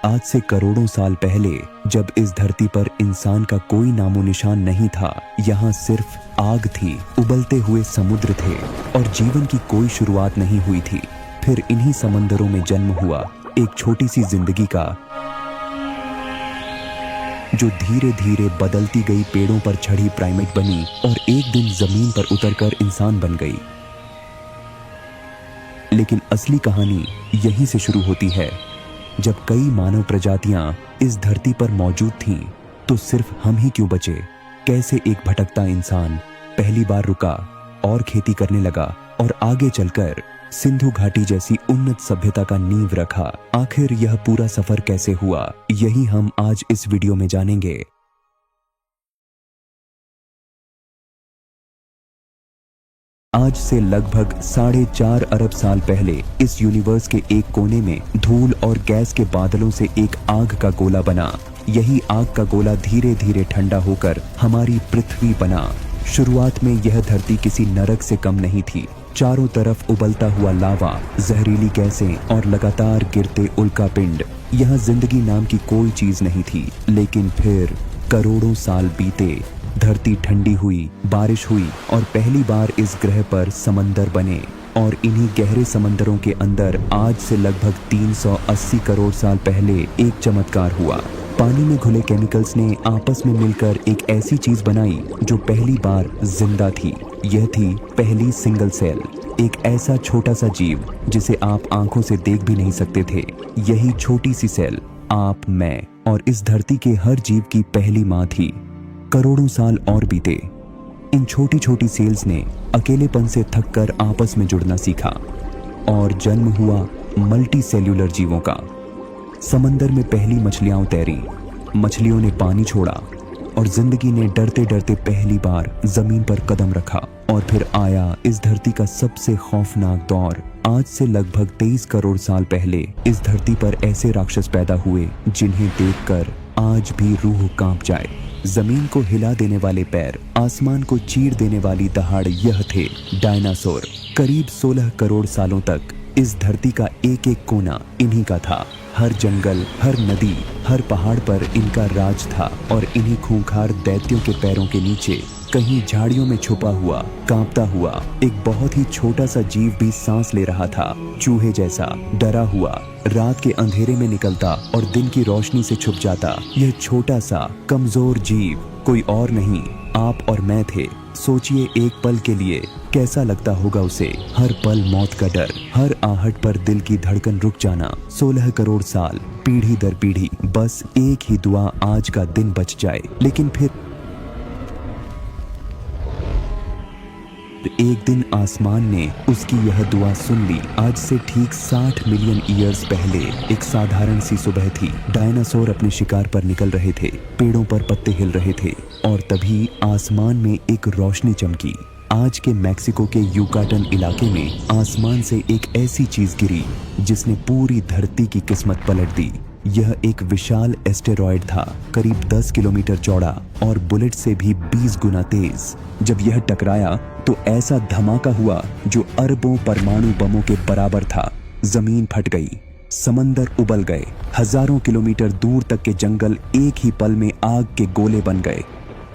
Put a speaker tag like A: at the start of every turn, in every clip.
A: आज से करोड़ों साल पहले जब इस धरती पर इंसान का कोई नामो निशान नहीं था, यहाँ सिर्फ आग थी, उबलते हुए समुद्र थे और जीवन की कोई शुरुआत नहीं हुई थी। फिर इन्हीं समंदरों में जन्म हुआ एक छोटी सी जिंदगी का, जो धीरे धीरे बदलती गई पेड़ों पर चढ़ी प्राइमेट बनी और एक दिन जमीन पर उतरकर इंसान बन गई। लेकिन असली कहानी यहीं से शुरू होती है। जब कई मानव प्रजातियां इस धरती पर मौजूद थीं, तो सिर्फ हम ही क्यों बचे? कैसे एक भटकता इंसान पहली बार रुका और खेती करने लगा और आगे चलकर सिंधु घाटी जैसी उन्नत सभ्यता का नींव रखा? आखिर यह पूरा सफर कैसे हुआ, यही हम आज इस वीडियो में जानेंगे। आज से लगभग 4.5 अरब साल पहले इस यूनिवर्स के एक कोने में धूल और गैस के बादलों से एक आग का गोला बना। यही आग का गोला धीरे धीरे ठंडा होकर हमारी पृथ्वी बना। शुरुआत में यह धरती किसी नरक से कम नहीं थी। चारों तरफ उबलता हुआ लावा, जहरीली गैसें और लगातार गिरते उल्कापिंड। यहाँ जिंदगी नाम की कोई चीज नहीं थी। लेकिन फिर करोड़ों साल बीते, धरती ठंडी हुई, बारिश हुई और पहली बार इस ग्रह पर समंदर बने। और इन्हीं गहरे समंदरों के अंदर आज से लगभग 380 करोड़ साल पहले एक चमत्कार हुआ। पानी में घुले केमिकल्स ने आपस में मिलकर एक ऐसी चीज बनाई जो पहली बार जिंदा थी। यह थी पहली सिंगल सेल, एक ऐसा छोटा सा जीव जिसे आप आंखों से देख भी नहीं सकते थे। यही छोटी सी सेल आप, मैं और इस धरती के हर जीव की पहली माँ थी। करोड़ों साल और बीते। इन छोटी छोटी सेल्स ने अकेलेपन से थककर आपस में जुड़ना सीखा और जन्म हुआ मल्टी सेल्यूलर जीवों का। समंदर में पहली मछलियां तैरी, मछलियों ने पानी छोड़ा और जिंदगी ने डरते डरते पहली बार जमीन पर कदम रखा। और फिर आया इस धरती का सबसे खौफनाक दौर। आज से लगभग 23 करोड़ साल पहले इस धरती पर ऐसे राक्षस पैदा हुए जिन्हें देखकर आज भी रूह कांप जाए। जमीन को हिला देने वाले पैर, आसमान को चीर देने वाली दहाड़, यह थे डायनासोर। करीब 16 करोड़ सालों तक इस धरती का एक एक कोना इन्हीं का था। हर जंगल, हर नदी, हर पहाड़ पर इनका राज था। और इन्हीं खूंखार दैत्यों के पैरों के नीचे कहीं झाड़ियों में छुपा हुआ, कांपता हुआ एक बहुत ही छोटा सा जीव भी सांस ले रहा था। चूहे जैसा, डरा हुआ, रात के अंधेरे में निकलता और दिन की रोशनी से छुप जाता। यह छोटा सा कमजोर जीव कोई और नहीं, आप और मैं थे। सोचिए एक पल के लिए कैसा लगता होगा उसे। हर पल मौत का डर, हर आहट पर दिल की धड़कन रुक जाना। 16 करोड़ साल, पीढ़ी दर पीढ़ी, बस एक ही दुआ, आज का दिन बच जाए। लेकिन फिर एक दिन आसमान ने उसकी यह दुआ सुन ली। आज से ठीक 60 मिलियन ईयर्स पहले एक साधारण सी सुबह थी। डायनासोर अपने शिकार पर निकल रहे थे, पेड़ों पर पत्ते हिल रहे थे और तभी आसमान में एक रोशनी चमकी। आज के मैक्सिको के युकाटन इलाके में आसमान से एक ऐसी चीज गिरी जिसने पूरी धरती की किस्मत पलट दी। यह एक विशाल एस्टेरॉयड था, करीब 10 किलोमीटर चौड़ा और बुलेट से भी 20 गुना तेज। जब यह टकराया तो ऐसा धमाका हुआ जो अरबों परमाणु बमों के बराबर था। जमीन फट गई, समंदर उबल गए, हजारों किलोमीटर दूर तक के जंगल एक ही पल में आग के गोले बन गए।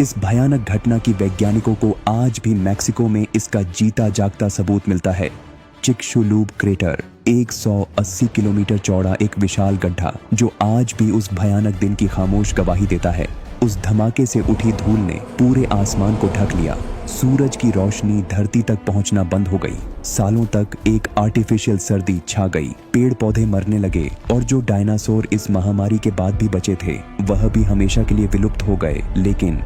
A: इस भयानक घटना की वैज्ञानिकों को आज भी मैक्सिको में इसका जीता जागता सबूत मिलता है। चिकशुलूब क्रेटर, 180 किलोमीटर चौड़ा एक विशाल गड्ढा जो आज भी उस भयानक दिन की खामोश गवाही देता है। उस धमाके से उठी धूल ने पूरे आसमान को ढक लिया। सूरज की रोशनी धरती तक पहुंचना बंद हो गई। सालों तक एक आर्टिफिशियल सर्दी छा गई। पेड़ पौधे मरने लगे और जो डायनासोर इस महामारी के बाद भी बचे थे, वह भी हमेशा के लिए विलुप्त हो गए। लेकिन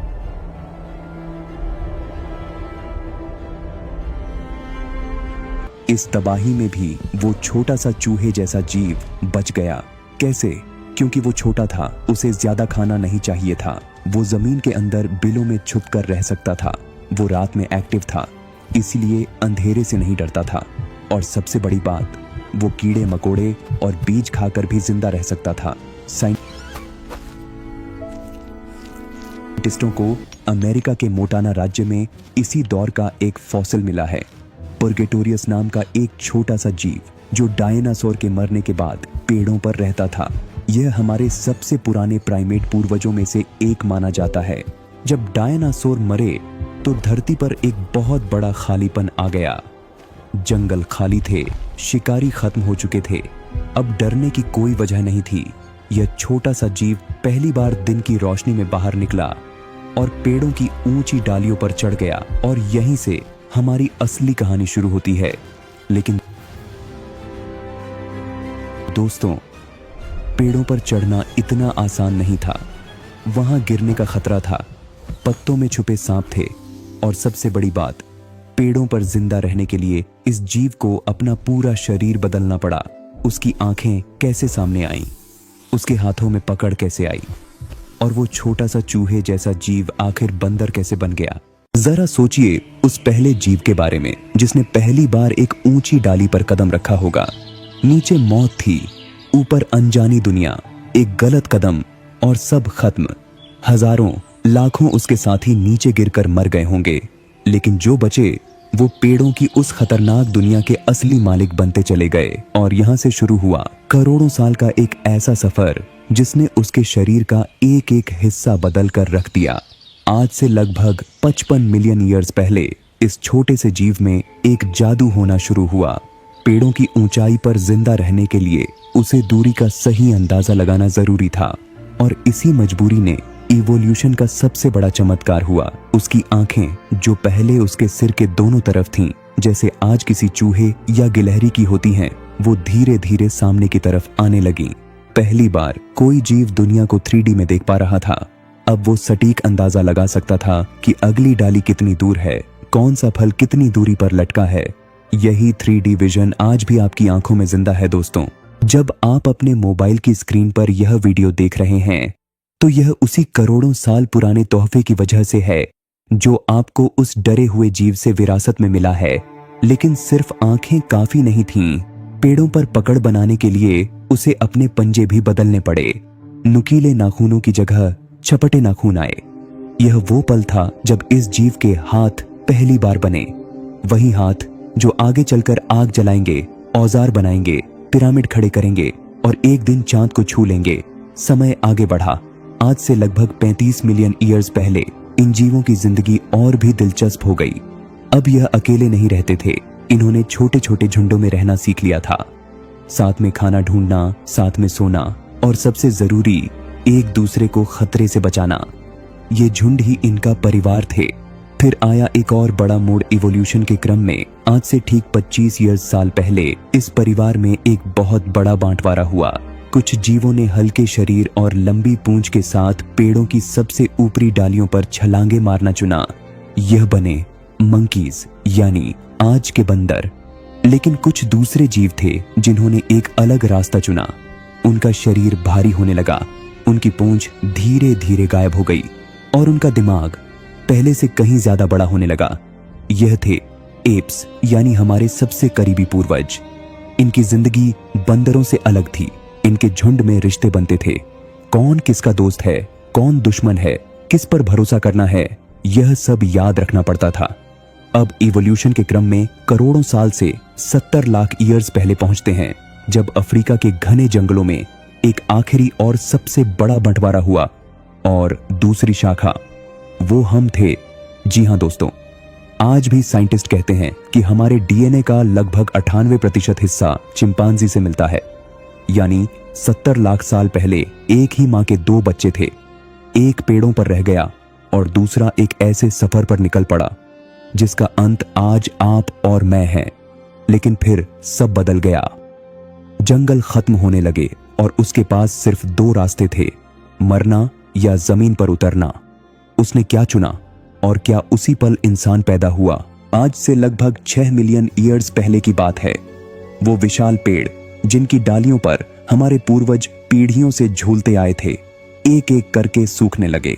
A: इस तबाही में भी वो छोटा सा चूहे जैसा जीव बच गया। कैसे? क्योंकि वो छोटा था, उसे ज्यादा खाना नहीं चाहिए था। वो जमीन के अंदर बिलों में छुपकर रह सकता था। वो रात में एक्टिव था, इसलिए अंधेरे से नहीं डरता था। और सबसे बड़ी बात, वो कीड़े मकोड़े और बीज खाकर भी जिंदा रह सकता था। साइंटिस्टों को अमेरिका के मोटाना राज्य में इसी दौर का एक फॉसिल मिला है। पर्गेटोरियस नाम का एक छोटा सा जीव जो डायनासोर के मरने के बाद पेड़ों पर रहता था। यह हमारे सबसे पुराने प्राइमेट पूर्वजों में से एक माना जाता है। जब डायनासोर मरे तो धरती पर एक बहुत बड़ा खालीपन आ गया। जंगल खाली थे, शिकारी खत्म हो चुके थे। अब डरने की कोई वजह नहीं थी। यह छोटा सा जीव पहली बार दिन की रोशनी में बाहर निकला और पेड़ों की ऊंची डालियों पर चढ़ गया। और यहीं से हमारी असली कहानी शुरू होती है। लेकिन दोस्तों, पेड़ों पर चढ़ना इतना आसान नहीं था। वहां गिरने का खतरा था, पत्तों में छुपे सांप थे, और सबसे बड़ी बात, पेड़ों पर जिंदा रहने के लिए इस जीव को अपना पूरा शरीर बदलना पड़ा। उसकी आंखें कैसे सामने आईं, उसके हाथों में पकड़ कैसे आई, और वो छोटा सा चूहे जैसा जीव आखिर बंदर कैसे बन गया। जरा सोचिए उस पहले जीव के बारे में जिसने पहली बार एक ऊंची डाली पर कदम रखा होगा। नीचे मौत थी, ऊपर अनजानी दुनिया, एक गलत कदम और सब खत्म। हजारों लाखों उसके साथी नीचे गिरकर मर गए होंगे, लेकिन जो बचे वो पेड़ों की उस खतरनाक दुनिया के असली मालिक बनते चले गए। और यहाँ से शुरू हुआ करोड़ों साल का एक ऐसा सफर जिसने उसके शरीर का एक एक हिस्सा बदल कर रख दिया। आज से लगभग 55 मिलियन ईयर्स पहले इस छोटे से जीव में एक जादू होना शुरू हुआ। पेड़ों की ऊंचाई पर जिंदा रहने के लिए उसे दूरी का सही अंदाजा लगाना जरूरी था, और इसी मजबूरी ने इवोल्यूशन का सबसे बड़ा चमत्कार हुआ। उसकी आंखें जो पहले उसके सिर के दोनों तरफ थीं, जैसे आज किसी चूहे या गिलहरी की होती हैं, वो धीरे धीरे सामने की तरफ आने लगीं। पहली बार कोई जीव दुनिया को 3D में देख पा रहा था। अब वो सटीक अंदाजा लगा सकता था कि अगली डाली कितनी दूर है, कौन सा फल कितनी दूरी पर लटका है। यही 3D विजन आज भी आपकी आंखों में जिंदा है दोस्तों। जब आप अपने मोबाइल की स्क्रीन पर यह वीडियो देख रहे हैं तो यह उसी करोड़ों साल पुराने तोहफे की वजह से है जो आपको उस डरे हुए जीव से विरासत में मिला है। लेकिन सिर्फ आंखें काफी नहीं थीं। पेड़ों पर पकड़ बनाने के लिए उसे अपने पंजे भी बदलने पड़े। नुकीले नाखूनों की जगह चपटे नाखून आए। यह वो पल था जब इस जीव के हाथ पहली बार बने। वही हाथ जो आगे चलकर आग जलाएंगे, औजार बनाएंगे, पिरामिड खड़े करेंगे और एक दिन चांद को छू लेंगे। समय आगे बढ़ा। आज से लगभग 35 मिलियन ईयर्स पहले इन जीवों की जिंदगी और भी दिलचस्प हो गई। अब यह अकेले नहीं रहते थे। इन्होंने छोटे छोटे झुंडों में रहना सीख लिया था। साथ में खाना ढूंढना, साथ में सोना, और सबसे जरूरी, एक दूसरे को खतरे से बचाना। ये झुंड ही इनका परिवार थे। फिर आया एक और बड़ा मोड़ इवोल्यूशन के क्रम में। आज से ठीक 25 ईयर्स साल पहले इस परिवार में एक बहुत बड़ा बांटवारा हुआ। कुछ जीवों ने हल्के शरीर और लंबी पूंछ के साथ पेड़ों की सबसे ऊपरी डालियों पर छलांगे मारना चुना। यह बने मंकीज, यानी आज के बंदर। लेकिन कुछ दूसरे जीव थे जिन्होंने एक अलग रास्ता चुना। उनका शरीर भारी होने लगा, उनकी पूंछ धीरे धीरे गायब हो गई और उनका दिमाग पहले से कहीं ज्यादा बड़ा होने लगा। यह थे एप्स, यानी हमारे सबसे करीबी पूर्वज। इनकी जिंदगी बंदरों से अलग थी। इनके झुंड में रिश्ते बनते थे। कौन किसका दोस्त है, कौन दुश्मन है, किस पर भरोसा करना है, यह सब याद रखना पड़ता था। अब इवोल्यूशन के क्रम में करोड़ों साल से 70 लाख ईयर्स पहले पहुंचते हैं, जब अफ्रीका के घने जंगलों में एक आखिरी और सबसे बड़ा बंटवारा हुआ। और दूसरी शाखा वो हम थे। जी हां दोस्तों, आज भी साइंटिस्ट कहते हैं कि हमारे डीएनए का लगभग 98% हिस्सा चिंपांजी से मिलता है। यानी 70 लाख साल पहले एक ही मां के 2 बच्चे थे। एक पेड़ों पर रह गया और दूसरा एक ऐसे सफर पर निकल पड़ा जिसका अंत आज आप और मैं हैं। लेकिन फिर सब बदल गया। जंगल खत्म होने लगे और उसके पास सिर्फ 2 रास्ते थे, मरना या जमीन पर उतरना। उसने क्या चुना, और क्या उसी पल इंसान पैदा हुआ? आज से लगभग 6 मिलियन ईयर्स पहले की बात है। वो विशाल पेड़ जिनकी डालियों पर हमारे पूर्वज पीढ़ियों से झूलते आए थे, एक एक करके सूखने लगे।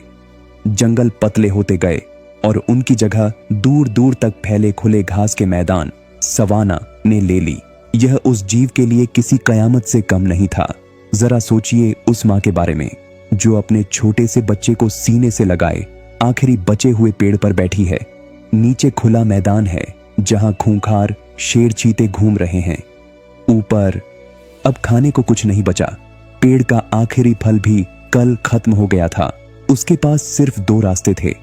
A: जंगल पतले होते गए और उनकी जगह दूर दूर तक फैले खुले घास के मैदान, सवाना, ने ले ली। यह उस जीव के लिए किसी कयामत से कम नहीं था। जरा सोचिए उस मां के बारे में जो अपने छोटे से बच्चे को सीने से लगाए आखिरी बचे हुए पेड़ पर बैठी है। नीचे खुला मैदान है जहां खूंखार शेर चीते घूम रहे हैं। ऊपर अब खाने को कुछ नहीं बचा। पेड़ का आखिरी फल भी कल खत्म हो गया था। उसके पास सिर्फ 2 रास्ते थे,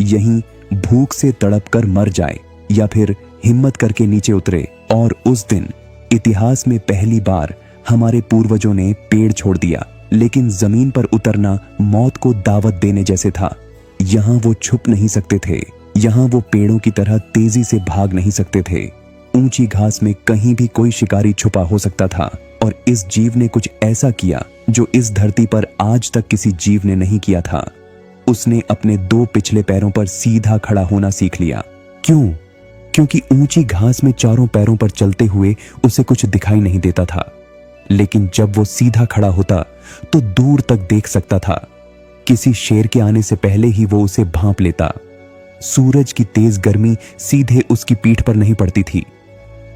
A: यहीं भूख से तड़प कर मर जाए या फिर हिम्मत करके नीचे उतरे। और उस दिन इतिहास में पहली बार हमारे पूर्वजों ने पेड़ छोड़ दिया, लेकिन जमीन पर उतरना मौत को दावत देने जैसे था। यहाँ वो छुप नहीं सकते थे, यहाँ वो पेड़ों की तरह तेजी से भाग नहीं सकते थे। ऊंची घास में कहीं भी कोई शिकारी छुपा हो सकता था, और इस जीव ने कुछ ऐसा किया जो इस धरती पर आज तक किसी जीव ने नहीं किया था। उसने अपने 2 पिछले पैरों पर सीधा खड़ा होना सीख लिया। क्यों? क्योंकि ऊंची घास में चारों पैरों पर चलते हुए उसे कुछ दिखाई नहीं देता था, लेकिन जब वो सीधा खड़ा होता तो दूर तक देख सकता था। किसी शेर के आने से पहले ही वो उसे भांप लेता। सूरज की तेज गर्मी सीधे उसकी पीठ पर नहीं पड़ती थी,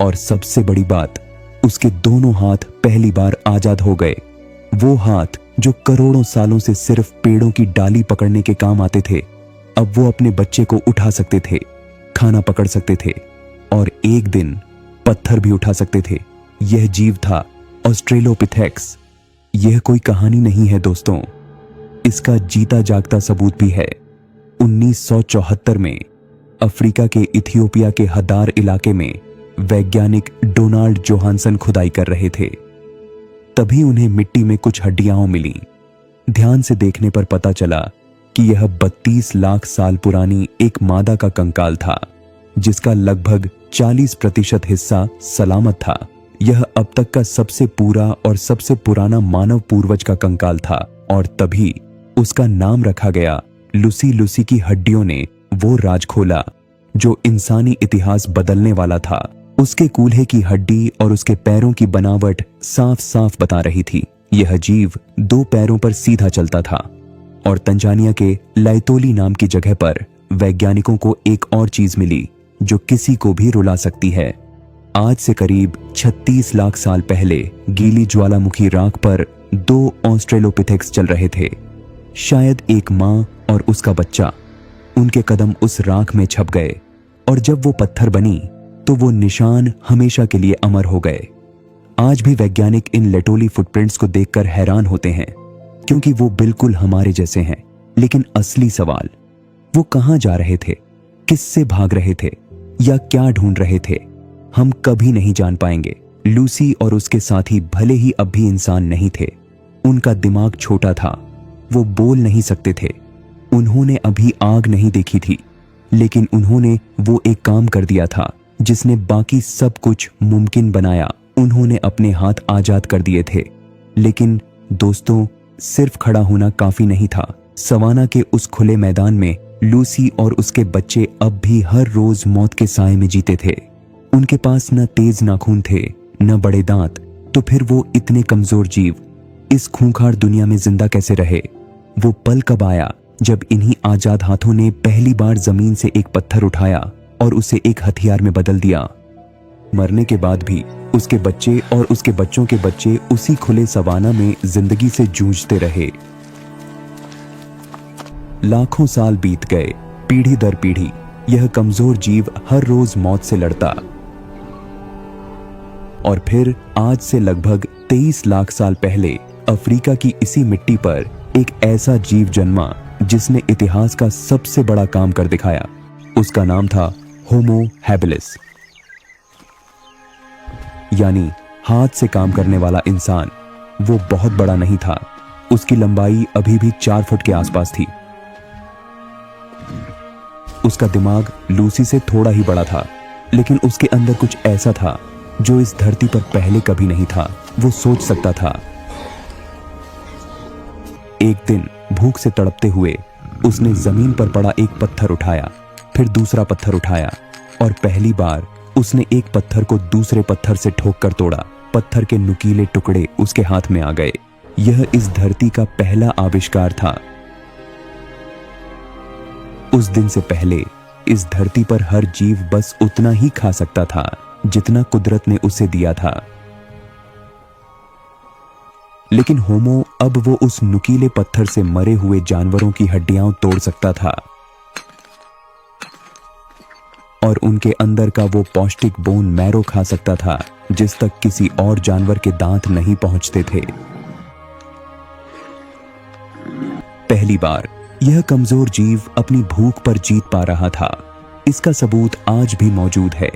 A: और सबसे बड़ी बात, उसके दोनों हाथ पहली बार आजाद हो गए। वो हाथ जो करोड़ों सालों से सिर्फ पेड़ों की डाली पकड़ने के काम आते थे, अब वो अपने बच्चे को उठा सकते थे, खाना पकड़ सकते थे, और एक दिन पत्थर भी उठा सकते थे। यह जीव था ऑस्ट्रेलोपिथेक्स। यह कोई कहानी नहीं है दोस्तों, इसका जीता जागता सबूत भी है। 1974 में अफ्रीका के इथियोपिया के हदार इलाके में वैज्ञानिक डोनाल्ड जोहानसन खुदाई कर रहे थे। तभी उन्हें मिट्टी में कुछ हड्डियां मिली। ध्यान से देखने पर पता चला कि यह 32 लाख साल पुरानी एक मादा का कंकाल था, जिसका लगभग 40% हिस्सा सलामत था। यह अब तक का सबसे पूरा और सबसे पुराना मानव पूर्वज का कंकाल था, और तभी उसका नाम रखा गया लुसी। लुसी की हड्डियों ने वो राज खोला जो इंसानी इतिहास बदलने वाला था। उसके कूल्हे की हड्डी और उसके पैरों की बनावट साफ साफ बता रही थी। यह जीव 2 पैरों पर सीधा चलता था, और तंजानिया के लाइतोली नाम की जगह पर वैज्ञानिकों को एक और चीज मिली जो किसी को भी रुला सकती है। आज से करीब 36 लाख साल पहले गीली ज्वालामुखी राख पर 2 ऑस्ट्रेलोपिथेक्स चल रहे थे। शायद एक माँ और उसका बच्चा। उनके कदम उस राख में छप गए, और जब वो पत्थर बनी तो वो निशान हमेशा के लिए अमर हो गए। आज भी वैज्ञानिक इन लेटोली फुटप्रिंट्स को देखकर हैरान होते हैं, क्योंकि वो बिल्कुल हमारे जैसे हैं। लेकिन असली सवाल, वो कहां जा रहे थे, किससे भाग रहे थे, या क्या ढूंढ रहे थे, हम कभी नहीं जान पाएंगे। लूसी और उसके साथी भले ही अब भी इंसान नहीं थे, उनका दिमाग छोटा था, वो बोल नहीं सकते थे, उन्होंने अभी आग नहीं देखी थी, लेकिन उन्होंने वो एक काम कर दिया था जिसने बाकी सब कुछ मुमकिन बनाया। उन्होंने अपने हाथ आजाद कर दिए थे। लेकिन दोस्तों, सिर्फ खड़ा होना काफी नहीं था। सवाना के उस खुले मैदान में लूसी और उसके बच्चे अब भी हर रोज मौत के साए में जीते थे। उनके पास न तेज नाखून थे, न बड़े दांत, तो फिर वो इतने कमजोर जीव इस खूंखार दुनिया में जिंदा कैसे रहे? वो पल कब आया जब इन्हीं आजाद हाथों ने पहली बार जमीन से एक पत्थर उठाया और उसे एक हथियार में बदल दिया। मरने के बाद भी उसके बच्चे और उसके बच्चों के बच्चे उसी खुले सवाना में जिंदगी से जूझते रहे। लाखों साल बीत गए, पीढ़ी दर पीढ़ी यह कमजोर जीव हर रोज मौत से लड़ता। और फिर आज से लगभग 23 लाख साल पहले अफ्रीका की इसी मिट्टी पर एक ऐसा जीव जन्मा जिसने इतिहास का सबसे बड़ा काम कर दिखाया। उसका नाम था होमो हैबिलिस, यानी हाथ से काम करने वाला इंसान। वो बहुत बड़ा नहीं था, उसकी लंबाई अभी भी 4 फुट के आसपास थी। उसका दिमाग लूसी से थोड़ा ही बड़ा था, लेकिन उसके अंदर कुछ ऐसा था जो इस धरती पर पहले कभी नहीं था। वो सोच सकता था। एक दिन भूख से तड़पते हुए उसने जमीन पर पड़ा एक पत्थर उठाया, फिर दूसरा पत्थर उठाया, और पहली बार उसने एक पत्थर को दूसरे पत्थर से ठोककर तोड़ा। पत्थर के नुकीले टुकड़े उसके हाथ में आ गए। यह इस धरती का पहला आविष्कार था। उस दिन से पहले इस धरती पर हर जीव बस उतना ही खा सकता था जितना कुदरत ने उसे दिया था। लेकिन होमो अब वो उस नुकीले पत्थर से मरे हुए जानवरों की हड्डियां तोड़ सकता था, और उनके अंदर का वो पौष्टिक बोन मैरो खा सकता था जिस तक किसी और जानवर के दांत नहीं पहुंचते थे। पहली बार यह कमजोर जीव अपनी भूख पर जीत पा रहा था। इसका सबूत आज भी मौजूद है।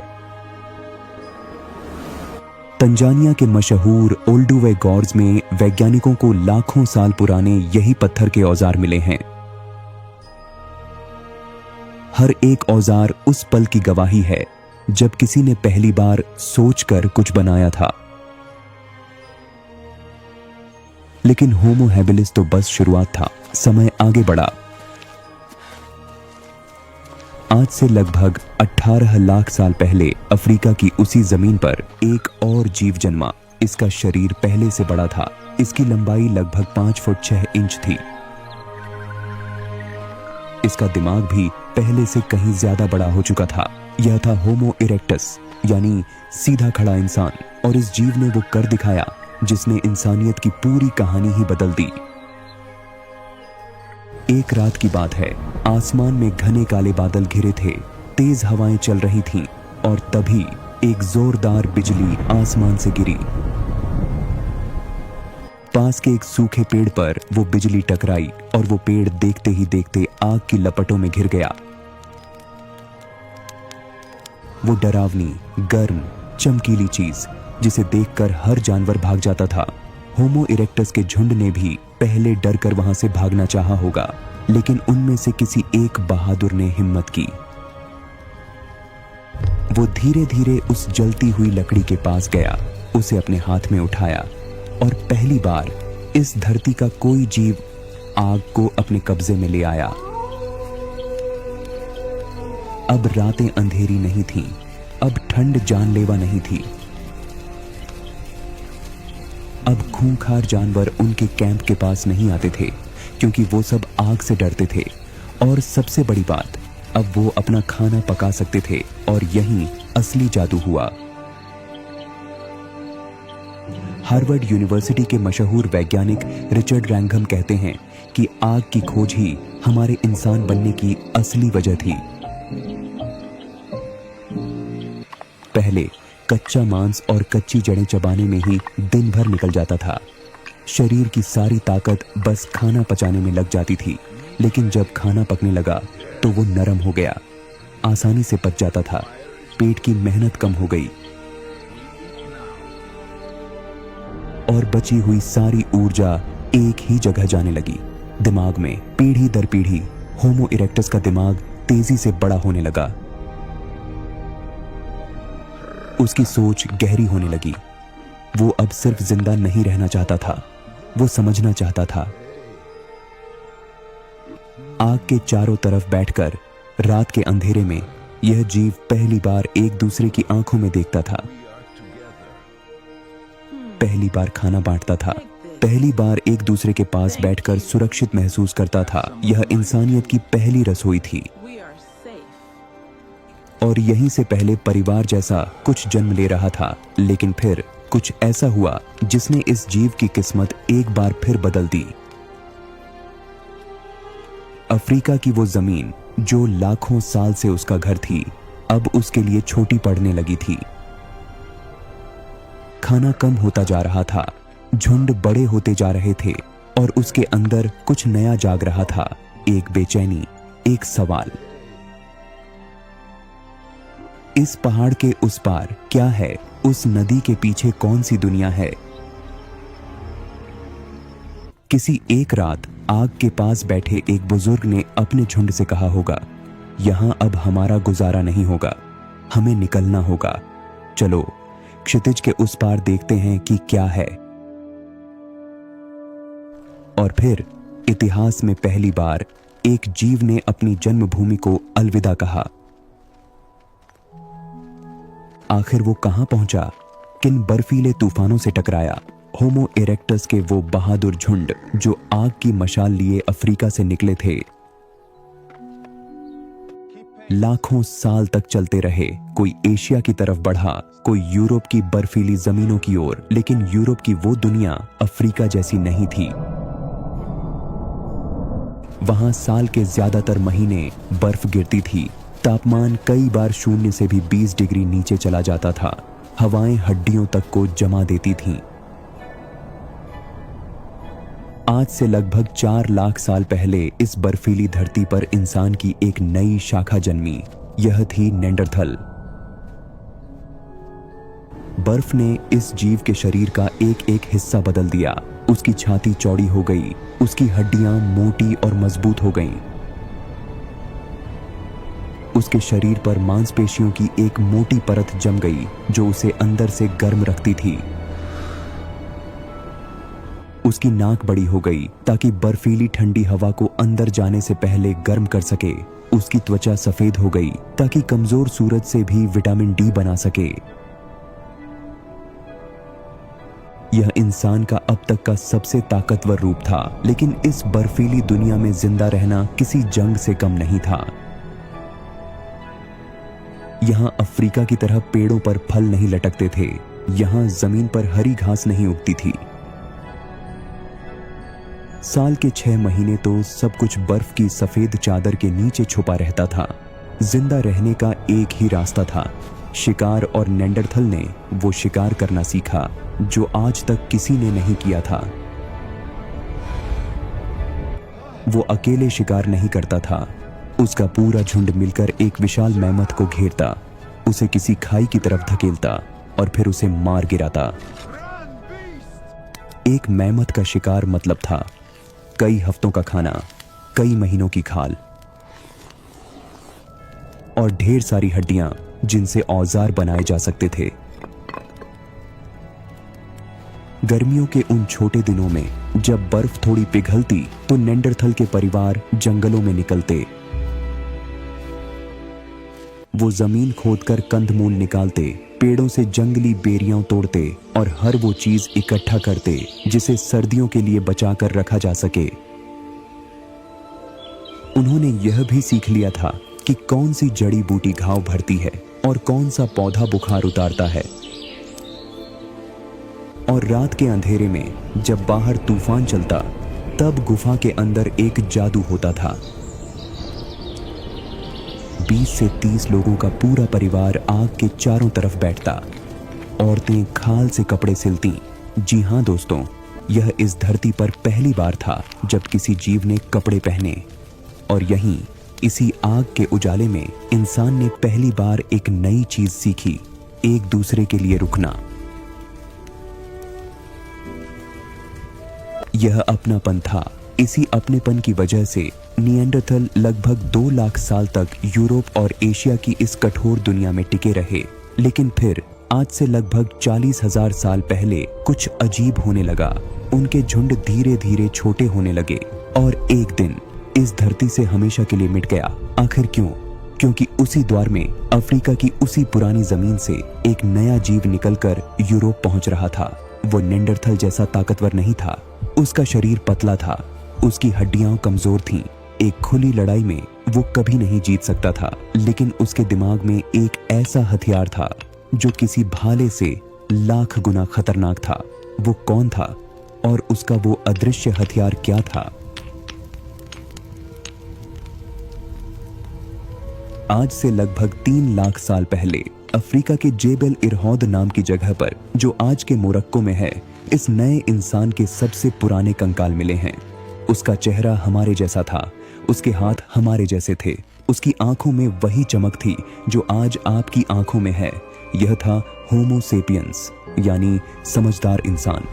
A: तंजानिया के मशहूर ओल्डुवे गॉर्ज में वैज्ञानिकों को लाखों साल पुराने यही पत्थर के औजार मिले हैं। हर एक औजार उस पल की गवाही है जब किसी ने पहली बार सोचकर कुछ बनाया था। लेकिन होमो हैबिलिस तो बस शुरुआत था। समय आगे बढ़ा। आज से लगभग 18 लाख साल पहले अफ्रीका की उसी जमीन पर एक और जीव जन्मा। इसका शरीर पहले से बड़ा था। इसकी लंबाई लगभग 5 फुट 6 इंच थी। इसका दिमाग भी पहले से कहीं ज्यादा बड़ा हो चुका था। यह था होमो इरेक्टस, यानी सीधा खड़ा इंसान। और इस जीव ने वो कर दिखाया जिसने इंसानियत की पूरी कहानी ही बदल दी। एक रात की बात है। आसमान में घने काले बादल घिरे थे, तेज हवाएं चल रही थीं और तभी एक जोरदार बिजली आसमान से गिरी। पास के एक सूखे पेड़ पर वो बिजली टकराई और वो पेड़ देखते ही देखते आग की लपटों में घिर गया। वो डरावनी, गर्म, चमकीली चीज जिसे देखकर हर जानवर भाग जाता था। होमो इरेक्टस के झुंड ने भी पहले डर कर वहां से भागना चाहा होगा, लेकिन उनमें से किसी एक बहादुर ने हिम्मत की। वो धीरे धीरे उस जलती हुई लकड़ी के पास गया, उसे अपने हाथ में उठाया और पहली बार इस धरती का कोई जीव आग को अपने कब्जे में ले आया। अब रातें अंधेरी नहीं थीं, अब ठंड जानलेवा नहीं थी। अब खूंखार जानवर उनके कैंप के पास नहीं आते थे क्योंकि वो सब आग से डरते थे। और सबसे बड़ी बात, अब वो अपना खाना पका सकते थे और यही असली जादू हुआ। हार्वर्ड यूनिवर्सिटी के मशहूर वैज्ञानिक रिचर्ड रैंघम कहते हैं कि आग की खोज ही हमारे इंसान बनने की असली वजह थी। पहले कच्चा मांस और कच्ची जड़ें चबाने में ही दिन भर निकल जाता था। शरीर की सारी ताकत बस खाना पचाने में लग जाती थी। लेकिन जब खाना पकने लगा तो वो नरम हो गया, आसानी से पच जाता था। पेट की मेहनत कम हो गई और बची हुई सारी ऊर्जा एक ही जगह जाने लगी, दिमाग में। पीढ़ी दर पीढ़ी होमो इरेक्टस का दिमाग तेजी से बड़ा होने लगा। उसकी सोच गहरी होने लगी। वो अब सिर्फ जिंदा नहीं रहना चाहता था, वो समझना चाहता था। आग के चारों तरफ बैठकर रात के अंधेरे में यह जीव पहली बार एक दूसरे की आंखों में देखता था, पहली बार खाना बांटता था, पहली बार एक दूसरे के पास बैठकर सुरक्षित महसूस करता था। यह इंसानियत की पहली रसोई थी और यहीं से पहले परिवार जैसा कुछ जन्म ले रहा था। लेकिन फिर कुछ ऐसा हुआ जिसने इस जीव की किस्मत एक बार फिर बदल दी। अफ्रीका की वो जमीन जो लाखों साल से उसका घर थी, अब उसके लिए छोटी पड़ने लगी थी। खाना कम होता जा रहा था, झुंड बड़े होते जा रहे थे और उसके अंदर कुछ नया जाग रहा था। एक बेचैनी, एक सवाल। इस पहाड़ के उस पार क्या है? उस नदी के पीछे कौन सी दुनिया है? किसी एक रात आग के पास बैठे एक बुजुर्ग ने अपने झुंड से कहा होगा, यहां अब हमारा गुजारा नहीं होगा, हमें निकलना होगा। चलो क्षितिज के उस पार देखते हैं कि क्या है। और फिर इतिहास में पहली बार एक जीव ने अपनी जन्मभूमि को अलविदा कहा। आखिर वो कहां पहुंचा? किन बर्फीले तूफानों से टकराया? होमो इरेक्टस के वो बहादुर झुंड जो आग की मशाल लिए अफ्रीका से निकले थे, लाखों साल तक चलते रहे। कोई एशिया की तरफ बढ़ा, कोई यूरोप की बर्फीली जमीनों की ओर। लेकिन यूरोप की वो दुनिया अफ्रीका जैसी नहीं थी। वहां साल के ज्यादातर महीने बर्फ गिरती थी। तापमान कई बार शून्य से भी 20 डिग्री नीचे चला जाता था। हवाएं हड्डियों तक को जमा देती थीं। आज से लगभग 4 लाख साल पहले इस बर्फीली धरती पर इंसान की एक नई शाखा जन्मी। यह थी नेंडरथल। बर्फ ने इस जीव के शरीर का एक एक हिस्सा बदल दिया। उसकी छाती चौड़ी हो गई, उसकी हड्डियां मोटी और मजबूत हो गईं। उसके शरीर पर मांसपेशियों की एक मोटी परत जम गई जो उसे अंदर से गर्म रखती थी। उसकी नाक बड़ी हो गई ताकि बर्फीली ठंडी हवा को अंदर जाने से पहले गर्म कर सके। उसकी त्वचा सफेद हो गई ताकि कमजोर सूरज से भी विटामिन डी बना सके। यह इंसान का अब तक का सबसे ताकतवर रूप था, लेकिन इस बर्फीली दुनिया में जिंदा रहना किसी जंग से कम नहीं था। यहां अफ्रीका की तरह पेड़ों पर फल नहीं लटकते थे। यहां जमीन पर हरी घास नहीं उगती थी। साल के 6 महीने तो सब कुछ बर्फ की सफेद चादर के नीचे छुपा रहता था। जिंदा रहने का एक ही रास्ता था, शिकार, और नेंडरथल ने वो शिकार करना सीखा जो आज तक किसी ने नहीं किया था। वो अकेले शिकार नहीं करता था, उसका पूरा झुंड मिलकर एक विशाल मैमथ को घेरता, उसे किसी खाई की तरफ धकेलता और फिर उसे मार गिराता। एक मैमथ का शिकार मतलब था कई हफ्तों का खाना, कई महीनों की खाल और ढेर सारी हड्डियां जिनसे औजार बनाए जा सकते थे। गर्मियों के उन छोटे दिनों में जब बर्फ थोड़ी पिघलती तो नेंडरथल के परिवार जंगलों में निकलते। वो जमीन खोदकर कंदमूल निकालते, पेड़ों से जंगली बेरियां तोड़ते और हर वो चीज इकट्ठा करते जिसे सर्दियों के लिए बचाकर रखा जा सके। उन्होंने यह भी सीख लिया था कि कौन सी जड़ी बूटी घाव भरती है और कौन सा पौधा बुखार उतारता है। और रात के अंधेरे में जब बाहर तूफान चलता तब गुफा के अंदर एक जादू होता था। 20 से 30 लोगों का पूरा परिवार आग के चारों तरफ बैठता। औरतें खाल से कपड़े सिलती। जी हाँ दोस्तों, यह इस धरती पर पहली बार था जब किसी जीव ने कपड़े पहने। और यहीं इसी आग के उजाले में इंसान ने पहली बार एक नई चीज सीखी, एक दूसरे के लिए रुकना। यह अपनापन था। इसी अपनेपन की वजह से निएंडरथल लगभग 2 लाख साल तक यूरोप और एशिया की इस कठोर दुनिया में टिके रहे। लेकिन फिर आज से लगभग 40,000 साल पहले कुछ अजीब होने लगा। उनके झुंड धीरे धीरे छोटे होने लगे और एक दिन इस धरती से हमेशा के लिए मिट गया। आखिर क्यों? क्योंकि उसी द्वार में अफ्रीका की उसी पुरानी जमीन से एक नया जीव निकलकर यूरोप पहुंच रहा था। वो नेंडरथल जैसा ताकतवर नहीं था, उसका शरीर पतला था, उसकी हड्डियां कमजोर थीं। एक खुली लड़ाई में वो कभी नहीं जीत सकता था, लेकिन उसके दिमाग में एक ऐसा हथियार था जो किसी भाले से लाख गुना खतरनाक था। वो कौन था और उसका वो अदृश्य हथियार क्या था? आज से लगभग 3 लाख साल पहले अफ्रीका के जेबल इरहौद नाम की जगह पर, जो आज के मोरक्को में है, इस नए इंसान के सबसे पुराने कंकाल मिले हैं। उसका चेहरा हमारे जैसा था, उसके हाथ हमारे जैसे थे, उसकी आंखों में वही चमक थी जो आज आपकी आंखों में है। यह था होमो सेपियंस, यानी समझदार इंसान।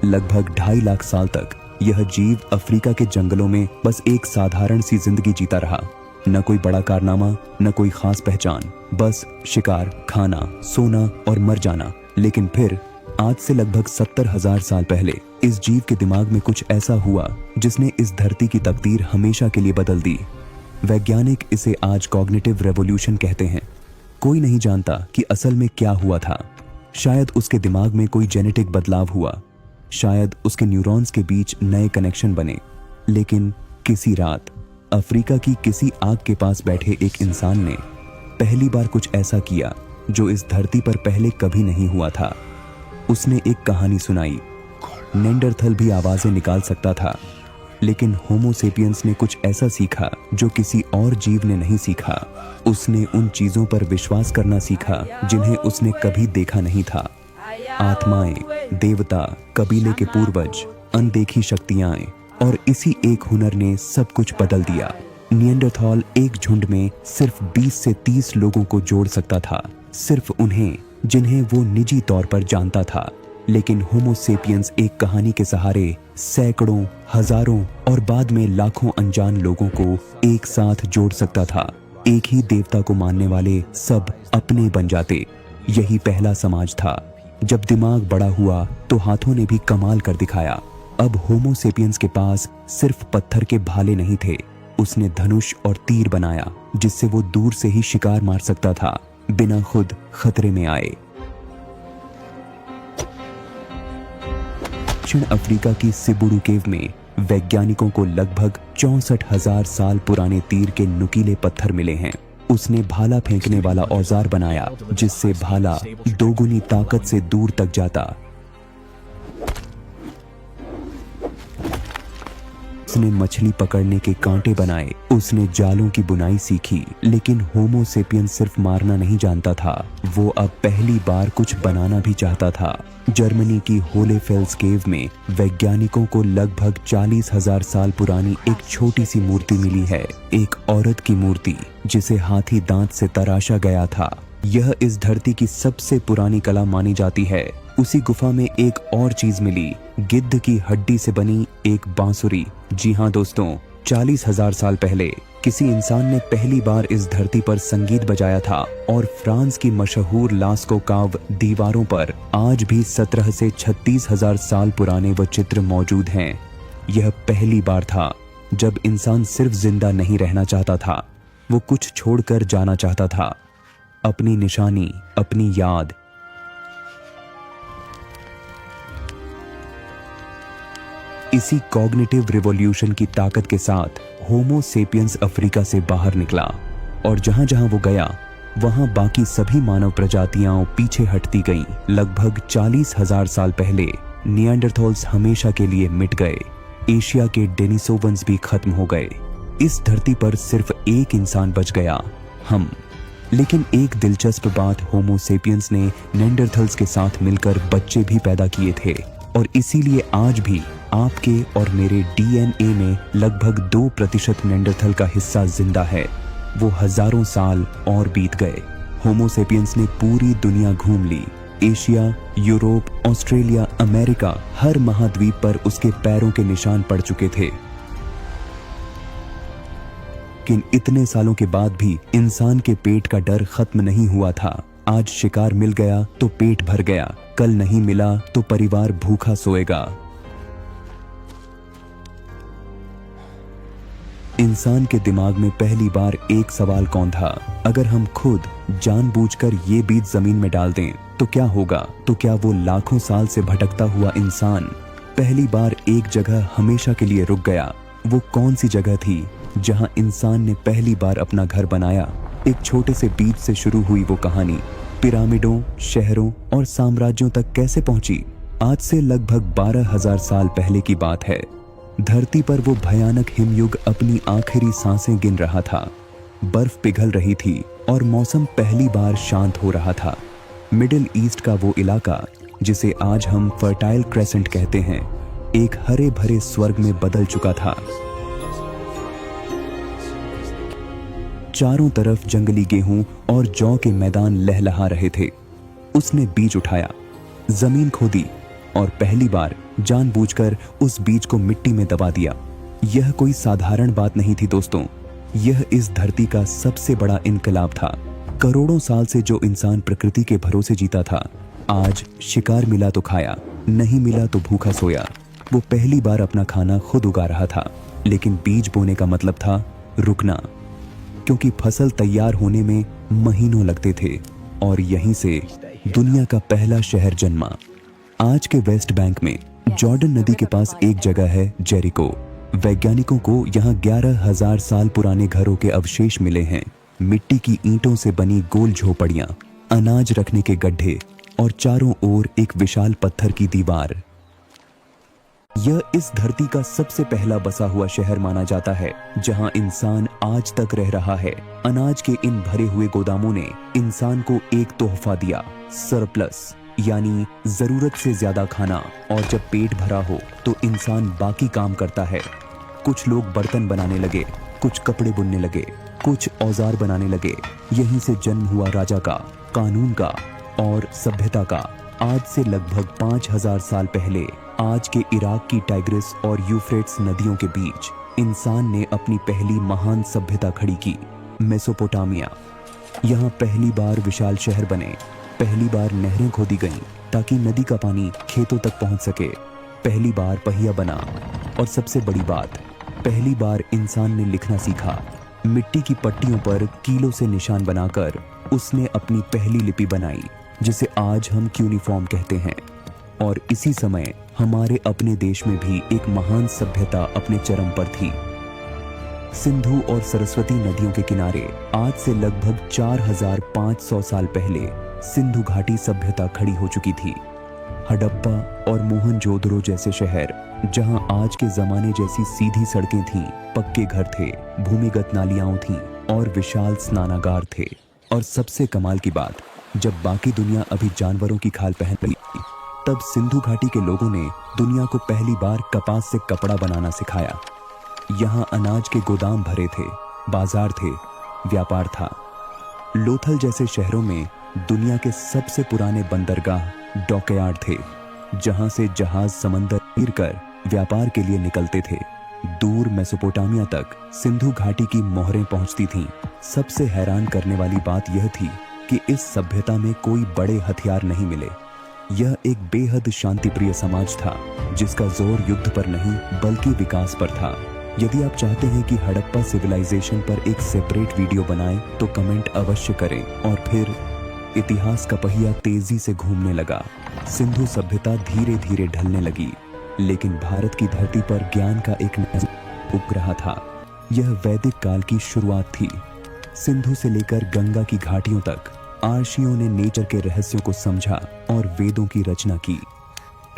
A: लगभग 2.5 लाख साल तक यह जीव अफ्रीका के जंगलों में बस एक साधारण सी जिंदगी जीता रहा। न कोई बड़ा कारनामा, न कोई खास पहचान, बस शिकार, खाना, सोना और मर जाना। लेकिन फिर आज से लगभग 70,000 साल पहले इस जीव के दिमाग में कुछ ऐसा हुआ जिसने इस धरती की तकदीर हमेशा के लिए बदल दी। वैज्ञानिक इसे आज कॉग्निटिव रेवोल्यूशन कहते हैं। कोई नहीं जानता कि असल में क्या हुआ था। शायद उसके दिमाग में कोई जेनेटिक बदलाव हुआ, शायद उसके न्यूरॉन्स के बीच नए कनेक्शन बने। लेकिन किसी रात अफ्रीका की किसी आग के पास बैठे एक इंसान ने पहली बार कुछ ऐसा किया जो इस धरती पर पहले कभी नहीं हुआ था। उसने एक कहानी सुनाई। नेंडरथल भी आवाजें निकाल सकता था, लेकिन होमो सेपियंस ने कुछ ऐसा सीखा जो किसी और जीव ने नहीं सीखा। उसने उन चीजों पर विश्वास करना सीखा जिन्हें उसने कभी देखा नहीं था। आत्माएं, देवता, कबीले के पूर्वज, अनदेखी शक्तियां और इसी एक हुनर ने सब कुछ बदल दिया। निएंडरथॉल एक झुंड में सिर्फ 20 से 30 लोगों को जोड़ सकता था, सिर्फ उन्हें जिन्हें वो निजी तौर पर जानता था। लेकिन होमो सेपियंस एक कहानी के सहारे सैकड़ों, हजारों और बाद में लाखों अनजान लोगों को एक साथ जोड़ सकता था। एक ही देवता को मानने वाले सब अपने बन जाते। यही पहला समाज था। जब दिमाग बड़ा हुआ तो हाथों ने भी कमाल कर दिखाया। अब होमो सेपियंस के पास सिर्फ पत्थर के भाले नहीं थे, उसने धनुष और तीर बनाया जिससे वो दूर से ही शिकार मार सकता था, बिना खुद खतरे में आए। दक्षिण अफ्रीका की सिबुरु केव में वैज्ञानिकों को लगभग 64,000 साल पुराने तीर के नुकीले पत्थर मिले हैं। उसने भाला फेंकने वाला औजार बनाया जिससे भाला दोगुनी ताकत से दूर तक जाता। उसने मछली पकड़ने के कांटे बनाए, उसने जालों की बुनाई सीखी। लेकिन होमो सेपियंस सिर्फ मारना नहीं जानता था, वो अब पहली बार कुछ बनाना भी चाहता था। जर्मनी की होलेफेल्स केव में वैज्ञानिकों को लगभग 40,000 साल पुरानी एक छोटी सी मूर्ति मिली है, एक औरत की मूर्ति जिसे हाथी दांत से तराशा गया था। यह इस धरती की सबसे पुरानी कला मानी जाती है। उसी गुफा में एक और चीज मिली, गिद्ध की हड्डी से बनी एक बांसुरी। जी हाँ दोस्तों, 40,000 साल पहले किसी इंसान ने पहली बार इस धरती पर संगीत बजाया था और फ्रांस की मशहूर लास्को काव दीवारों पर आज भी 17 से 36,000 साल पुराने वो चित्र मौजूद हैं। यह पहली बार था जब इंसान सिर्फ जिंदा नहीं रहना चाहता था, वो कुछ छोड़कर जाना चाहता था, अपनी निशानी, अपनी याद। इसी कॉग्निटिव रिवॉल्यूशन की ताकत के साथ होमो सेपियंस अफ्रीका से बाहर निकला और जहां जहां वो गया वहां बाकी सभी मानव प्रजातियां पीछे हटती गईं। लगभग 40,000 साल पहले निएंडरथॉल्स हमेशा के लिए मिट गए। एशिया के डेनिसोवंस भी खत्म हो गए। इस धरती पर सिर्फ एक इंसान बच गया, हम। लेकिन एक दिलचस्प बात, होमो सेपियंस ने निएंडरथॉल्स के साथ मिलकर बच्चे भी पैदा किए थे और इसीलिए आज भी आपके और मेरे डीएनए में लगभग 2% निएंडरथॉल का हिस्सा जिंदा है। वो हजारों साल और बीत गए। होमो सेपियंस ने पूरी दुनिया घूम ली। एशिया, यूरोप, ऑस्ट्रेलिया, अमेरिका, हर महाद्वीप पर उसके पैरों के निशान पड़ चुके थे। लेकिन इतने सालों के बाद भी इंसान के पेट का डर खत्म नहीं हुआ था। आज शिकार मिल गया तो पेट भर गया, कल नहीं मिला तो परिवार भूखा सोएगा। इंसान के दिमाग में पहली बार एक सवाल कौन था? अगर हम खुद जानबूझकर ये बीज जमीन में डाल दें तो क्या होगा? तो क्या वो लाखों साल से भटकता हुआ इंसान पहली बार एक जगह हमेशा के लिए रुक गया? वो कौन सी जगह थी जहां इंसान ने पहली बार अपना घर बनाया? एक छोटे से बीज से शुरू हुई वो कहानी पिरामिडों, शहरों और साम्राज्यों तक कैसे पहुंची? आज से लगभग 12,000 साल पहले की बात है। धरती पर वो भयानक हिमयुग अपनी आखिरी सांसें गिन रहा था। बर्फ पिघल रही थी और मौसम पहली बार शांत हो रहा था। मिडिल ईस्ट का वो इलाका जिसे आज हम फर्टाइल क्रेसेंट कहते हैं, एक हरे भरे स्वर्ग में बदल चुका था। चारों तरफ जंगली गेहूं और जौ के मैदान लहलहा रहे थे। उसने बीज उठाया, जमीन खोदी और पहली बार जानबूझकर उस बीज को मिट्टी में दबा दिया। यह कोई साधारण बात नहीं थी दोस्तों, यह इस धरती का सबसे बड़ा इनकलाब था। करोड़ों साल से जो इंसान प्रकृति के भरोसे जीता था, आज शिकार मिला तो खाया, नहीं मिला तो भूखा सोया। वो पहली बार अपना खाना खुद उगा रहा था। लेकिन बीज बोने का मतलब था रुकना, क्योंकि फसल तैयार होने में महीनों लगते थे। और यहीं से दुनिया का पहला शहर जन्मा। आज के वेस्ट बैंक में जॉर्डन नदी के पास एक जगह है जेरिको। वैज्ञानिकों को यहाँ 11,000 साल पुराने घरों के अवशेष मिले हैं। मिट्टी की ईंटों से बनी गोल झोपड़ियां, अनाज रखने के गड्ढे और चारों ओर एक विशाल पत्थर की दीवार। यह इस धरती का सबसे पहला बसा हुआ शहर माना जाता है जहां इंसान आज तक रह रहा है। अनाज के इन भरे हुए गोदामों ने इंसान को एक तोहफा दिया, सरप्लस। यानी जरूरत से ज्यादा खाना, और जब पेट भरा हो तो इंसान बाकी काम करता है। कुछ लोग बर्तन बनाने लगे, कुछ कपड़े बुनने लगे, कुछ औजार बनाने लगे। यहीं से जन्म हुआ राजा का, कानून का और सभ्यता का। आज से लगभग 5000 साल पहले आज के इराक की टाइग्रिस और यूफ्रेट्स नदियों के बीच इंसान ने अपनी पहली महान सभ्यता खड़ी की, मेसोपोटामिया। यहाँ पहली बार विशाल शहर बने, पहली बार नहरें खोदी गईं ताकि नदी का पानी खेतों तक पहुंच सके, पहली बार पहिया बना, और सबसे बड़ी बात, पहली बार इंसान ने लिखना सीखा। मिट्टी की पट्टियों पर कीलों से निशान बनाकर उसने अपनी पहली लिपि बनाई, जिसे आज हम क्यूनिफॉर्म कहते हैं। और इसी समय हमारे अपने देश में भी एक महान सभ्यता अपने चरम पर थी। सिंधु और सरस्वती नदियों के किनारे आज से लगभग 4500 साल पहले सिंधु घाटी सभ्यता खड़ी हो चुकी थी। हडप्पा और मोहनजोदड़ो जैसे शहर, जहां आज के जमाने जैसी सीधी सड़कें थीं, पक्के घर थे, भूमिगत नालियां थीं और विशाल स्नानागार थे। और सबसे कमाल की बात, जब बाकी दुनिया अभी जानवरों की खाल पहन रही थी, तब सिंधु घाटी के लोगों ने दुनिया को पहली बार कपास से कपड़ा बनाना सिखाया। यहाँ अनाज के गोदाम भरे थे, बाजार थे, व्यापार था। लोथल जैसे शहरों में दुनिया के सबसे पुराने बंदरगाह डॉकयार्ड थे, जहां से जहाज समंदर चीर कर व्यापार के लिए निकलते थे। दूर मेसोपोटामिया तक सिंधु घाटी की मोहरें पहुंचती थीं। सबसे हैरान करने वाली बात यह थी कि इस सभ्यता में कोई बड़े हथियार नहीं मिले। यह एक बेहद शांतिप्रिय समाज था, जिसका जोर युद्ध पर नहीं बल्कि विकास पर था। यदि आप चाहते हैं कि हड़प्पा सिविलाइजेशन पर एक सेपरेट वीडियो बनाएं, तो कमेंट अवश्य करें। और फिर इतिहास का पहिया तेजी से घूमने लगा। सिंधु सभ्यता धीरे धीरे ढलने लगी, लेकिन भारत की धरती पर ज्ञान का एक नया उग रहा था। यह वैदिक काल की शुरुआत थी। सिंधु से लेकर गंगा की घाटियों तक आर्षियों ने नेचर के रहस्यों को समझा और वेदों की रचना की।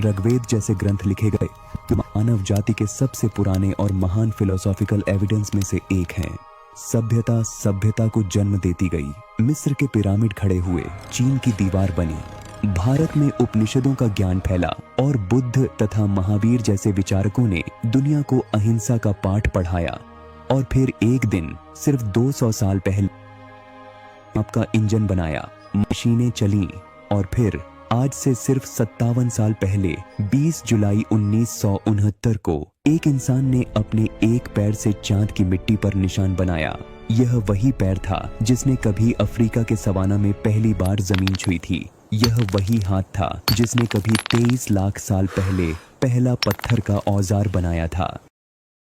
A: ऋग्वेद जैसे ग्रंथ लिखे गए, जो मानव जाति के सबसे पुराने और महान फिलोसॉफिकल एविडेंस में से एक हैं। सभ्यता सभ्यता को जन्म देती गई। मिस्र के पिरामिड खड़े हुए, चीन की दीवार बनी, भारत में उपनिषदों का ज्ञान फैला और बुद्ध तथा महावीर जैसे विचारकों ने दुनिया को अहिंसा का पाठ पढ़ाया। और फिर एक दिन सिर्फ 200 साल पहले आपका इंजन बनाया, मशीनें चलीं। और फिर आज से सिर्फ 57 साल पहले 20 जुलाई 1969 को एक इंसान ने अपने एक पैर से चांद की मिट्टी पर निशान बनाया। यह वही पैर था जिसने कभी अफ्रीका के सवाना में पहली बार जमीन छुई थी। यह वही हाथ था जिसने कभी 23 लाख साल पहले पहला पत्थर का औजार बनाया था।